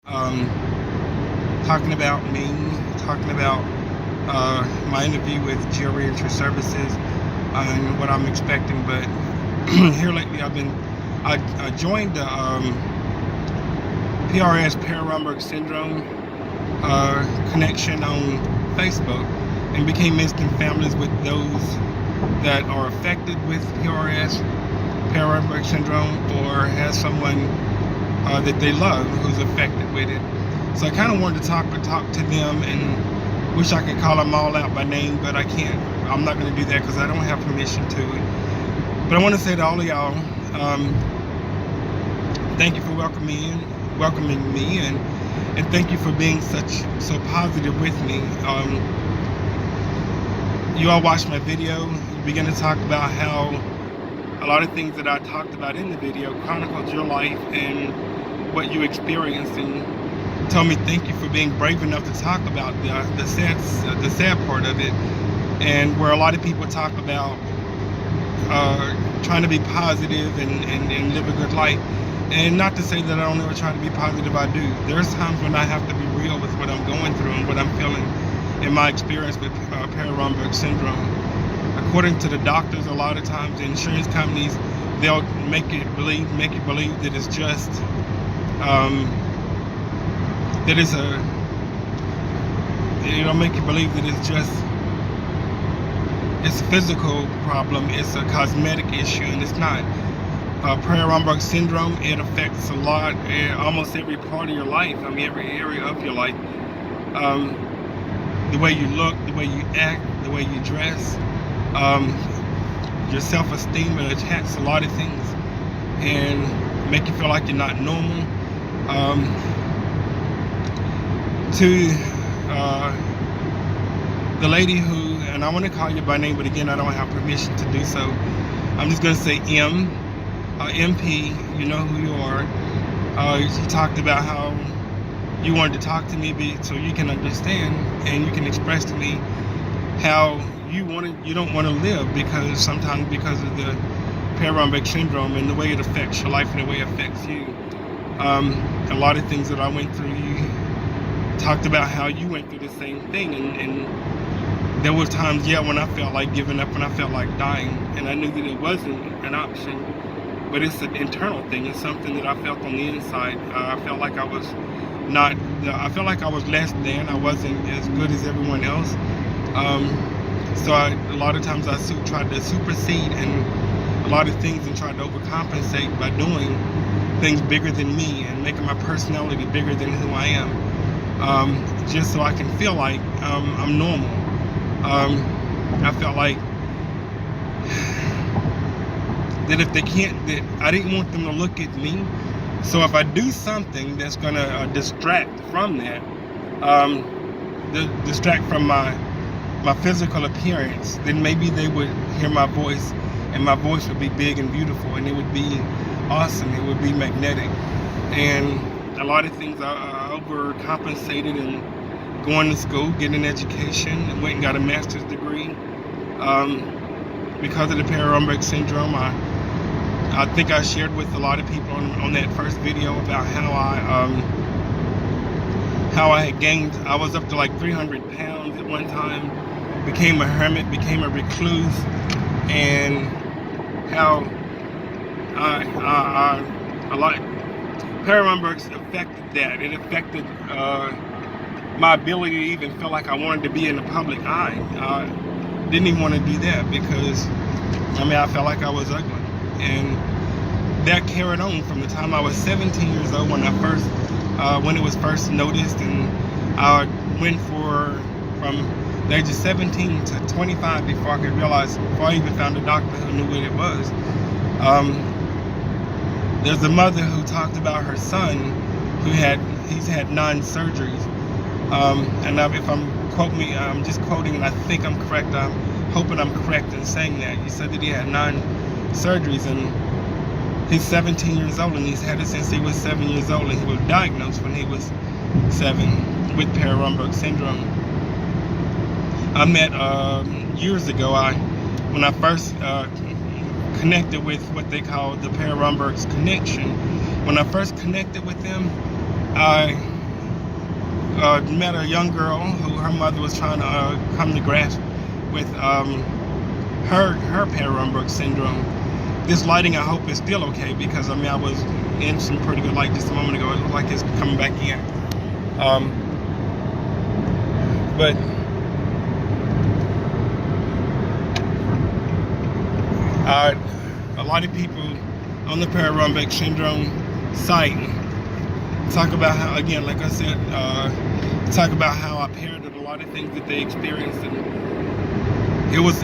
um, talking about me, talking about my interview with Geriatric Services and what I'm expecting. But here lately, I joined the PRS Pararomberg Syndrome connection on Facebook and became instant families with those that are affected with PRS Pararomberg Syndrome or has someone that they love who's affected with it. So I kind of wanted to talk to them, and wish I could call them all out by name, but I can't. I'm not going to do that because I don't have permission to it. But I want to say to all of y'all, thank you for welcoming me, and thank you for being so positive with me. You all watched my video. You began to talk about how a lot of things that I talked about in the video chronicled your life and what you experienced, and told me thank you for being brave enough to talk about the sad part of it, and where a lot of people talk about trying to be positive and live a good life. And not to say that I don't ever try to be positive, I do. There's times when I have to be real with what I'm going through and what I'm feeling in my experience with Pararomberg syndrome. According to the doctors, a lot of times the insurance companies, they'll make you believe that it's just they'll make you believe that it's a physical problem, it's a cosmetic issue, and it's not. Pararomberg syndrome, it affects a lot, almost every part of your life. I mean, every area of your life. The way you look, the way you act, the way you dress, your self-esteem, it attacks a lot of things and make you feel like you're not normal. To the lady who, and I want to call you by name, but again, I don't have permission to do so. I'm just going to say MP, you know who you are. You talked about how you wanted to talk to me so you can understand and you can express to me how you don't want to live because of the Pararomberg syndrome and the way it affects your life and the way it affects you. A lot of things that I went through, you talked about how you went through the same thing, and there were times, when I felt like giving up, when I felt like dying, and I knew that it wasn't an option, but it's an internal thing. It's something that I felt on the inside. I felt like I was less than, I wasn't as good as everyone else. So a lot of times I tried to supersede and a lot of things and tried to overcompensate by doing things bigger than me and making my personality bigger than who I am, just so I can feel like I'm normal. I felt like that if they can't, that I didn't want them to look at me. So if I do something that's gonna distract from that, distract from my physical appearance, then maybe they would hear my voice, and my voice would be big and beautiful, and it would be awesome. It would be magnetic. And a lot of things I overcompensated and going to school, getting an education, and went and got a master's degree. Because of the Pararomberg syndrome, I think I shared with a lot of people on that first video about how I had gained. I was up to like 300 pounds at one time, became a hermit, became a recluse, and how a lot Pararomberg affected that. It affected my ability to even feel like I wanted to be in the public eye. Didn't even want to do that because I felt like I was ugly, and that carried on from the time I was 17 years old when it was first noticed, and I went from the age of 17 to 25 before I even found a doctor who knew what it was. There's a mother who talked about her son he's had 9 surgeries, and if I'm just quoting, and I think I'm correct. I'm hoping I'm correct in saying that. He said that he had 9 surgeries, and he's 17 years old, and he's had it since he was 7 years old, and he was diagnosed when he was 7 with Pararomberg syndrome. I met years ago, when I first connected with what they call the Pararomberg's connection. When I first connected with them, met a young girl who her mother was trying to come to grasp with her Perron-Brooks syndrome. This lighting, I hope, is still okay, because I mean, I was in some pretty good light just a moment ago. It looks like it's coming back in. But a lot of people on the Perron-Brooks syndrome site talk about how, again, like I said, talk about how I parroted a lot of things that they experienced, and it was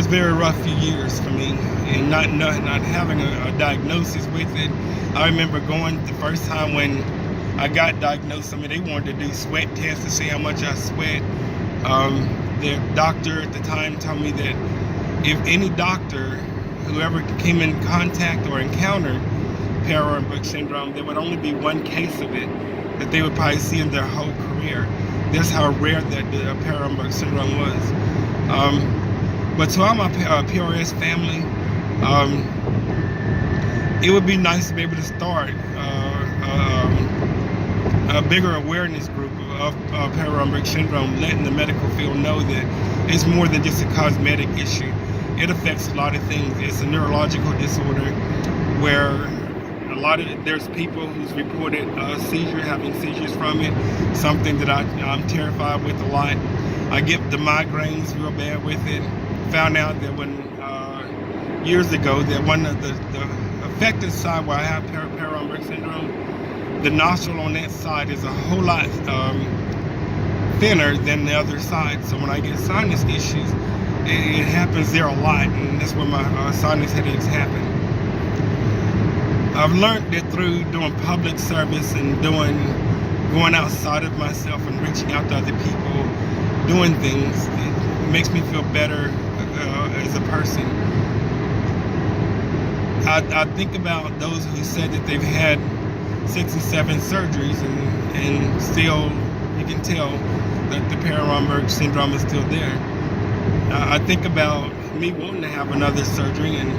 very rough few years for me, and not having a diagnosis with it. I remember going the first time when I got diagnosed. I mean, they wanted to do sweat tests to see how much I sweat. The doctor at the time told me that if any doctor, whoever came in contact or encountered Perron-Brooks syndrome, there would only be one case of it that they would probably see in their whole career. That's how rare that the Perron-Brooks syndrome was. But to all my PRS family, it would be nice to be able to start a bigger awareness group of Perron-Brooks syndrome, letting the medical field know that it's more than just a cosmetic issue. It affects a lot of things. It's a neurological disorder where there's people who's reported having seizures from it, something that I'm terrified with a lot. I get the migraines real bad with it. Found out that years ago, that one of the affected side where I have Perron-Brooks syndrome, the nostril on that side is a whole lot thinner than the other side. So when I get sinus issues, it happens there a lot, and that's where my sinus headaches happen. I've learned that through doing public service and going outside of myself and reaching out to other people, doing things, it makes me feel better as a person. I think about those who said that they've had 6 or 7 surgeries and still you can tell that the Perron-Brooks syndrome is still there. I think about me wanting to have another surgery and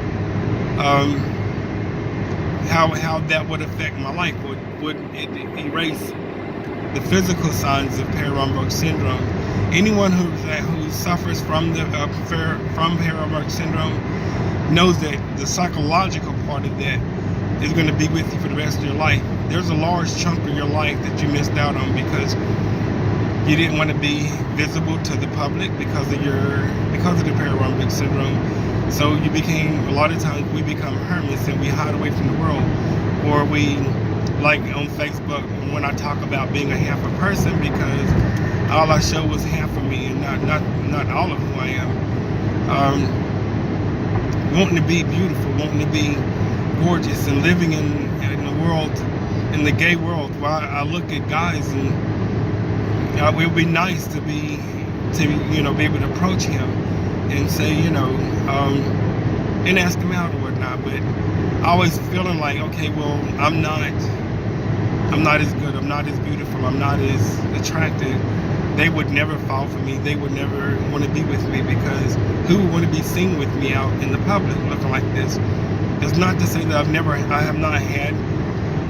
how that would affect my life. Would it erase the physical signs of Perron-Brooks syndrome? Anyone who suffers from Perron-Brooks syndrome knows that the psychological part of that is going to be with you for the rest of your life. There's a large chunk of your life that you missed out on because you didn't want to be visible to the public because of the Perron-Brooks syndrome. So a lot of times we become hermits and we hide away from the world, or we, like on Facebook, when I talk about being a half a person, because all I show was half of me and not all of who I am. Wanting to be beautiful, wanting to be gorgeous, and living in the world, in the gay world, where I look at guys and it would be nice to be able to approach him and say, and ask him out or whatnot, but always feeling like, okay, well, I'm not as good, I'm not as beautiful, I'm not as attractive. They would never fall for me. They would never want to be with me, because who would want to be seen with me out in the public looking like this? It's not to say that I have not had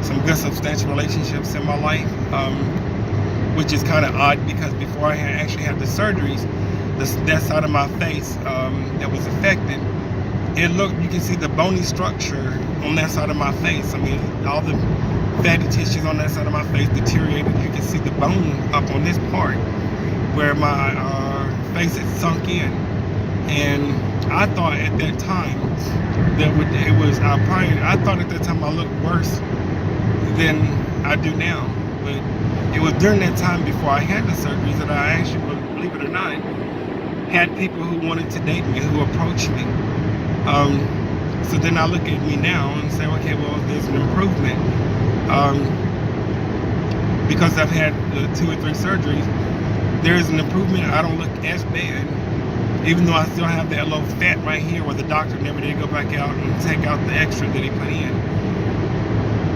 some good substantial relationships in my life, which is kind of odd, because before I actually had the surgeries, that side of my face that was affected, you can see the bony structure on that side of my face. I mean, all the fatty tissues on that side of my face deteriorated. You can see the bone up on this part where my face had sunk in. And I thought at that time I thought at that time I looked worse than I do now. But it was during that time before I had the surgeries that I actually, believe it or not, had people who wanted to date me, who approached me. So then I look at me now and say, okay, well, there's an improvement. Because I've had 2 or 3 surgeries, there is an improvement. I don't look as bad, even though I still have that little fat right here where the doctor never did go back out and take out the extra that he put in.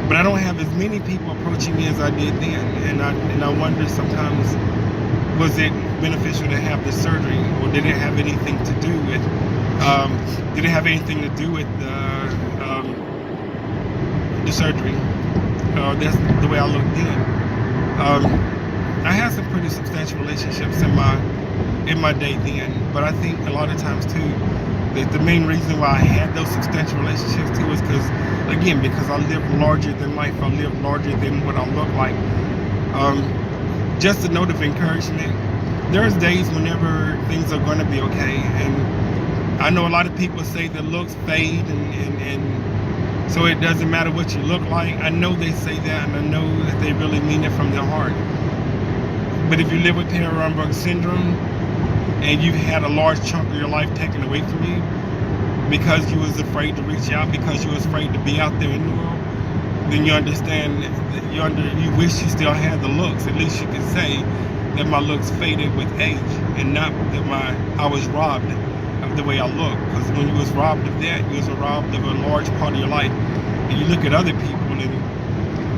But I don't have as many people approaching me as I did then, and I wonder sometimes, was it beneficial to have the surgery, or did it have anything to do with the surgery? That's the way I looked then. I had some pretty substantial relationships in my day then, but I think a lot of times too, that the main reason why I had those substantial relationships too is because I live larger than life. I live larger than what I look like. Just a note of encouragement. There's days whenever things are going to be okay, and I know a lot of people say that looks fade, and so it doesn't matter what you look like. I know they say that, and I know that they really mean it from their heart. But if you live with Perry-Romberg syndrome, and you've had a large chunk of your life taken away from you because you was afraid to reach out, because you was afraid to be out there in the world, then you understand that you wish you still had the looks. At least you could say that my looks faded with age, and not that I was robbed of the way I look. Because when you was robbed of that, you was robbed of a large part of your life. And you look at other people, and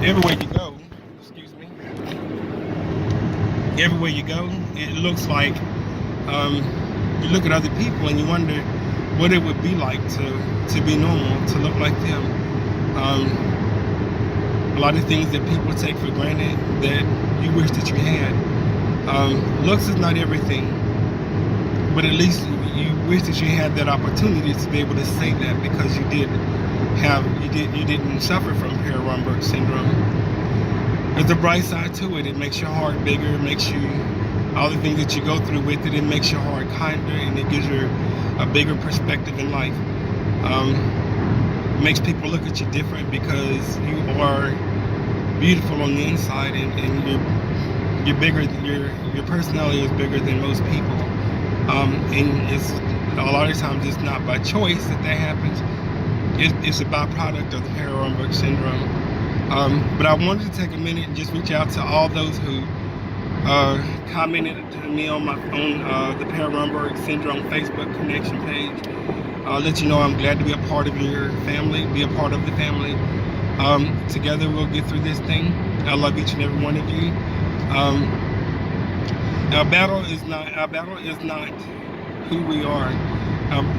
everywhere you go, everywhere you go, it looks like you look at other people and you wonder what it would be like to be normal, to look like them. A lot of things that people take for granted that you wish that you had. Looks is not everything, but at least you wish that you had that opportunity to be able to say that, because you didn't suffer from Perry-Romberg syndrome. There's a bright side to it. It makes your heart bigger. It makes you, all the things that you go through with it, it makes your heart kinder, and it gives you a bigger perspective in life. It makes people look at you different because you are beautiful on the inside, and you're bigger. Your personality is bigger than most people. And it's a lot of times it's not by choice that happens. It's a byproduct of the Perry-Romberg syndrome. But I wanted to take a minute and just reach out to all those who commented to me on the Perry-Romberg syndrome Facebook connection page. I'll let you know I'm glad to be a part of your family, be a part of the family. Together we'll get through this thing. I love each and every one of you. Our battle is not who we are.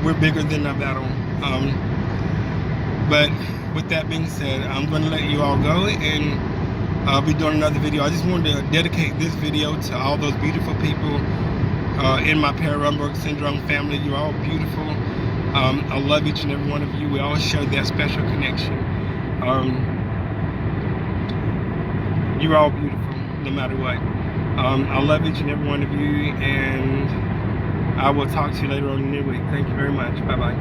We're bigger than our battle. But with that being said, I'm going to let you all go, and I'll be doing another video. I just wanted to dedicate this video to all those beautiful people in my Perry-Romberg syndrome family. You're all beautiful. I love each and every one of you. We all share that special connection. You're all beautiful, no matter what. I love each and every one of you, and I will talk to you later on in the week. Thank you very much. Bye-bye.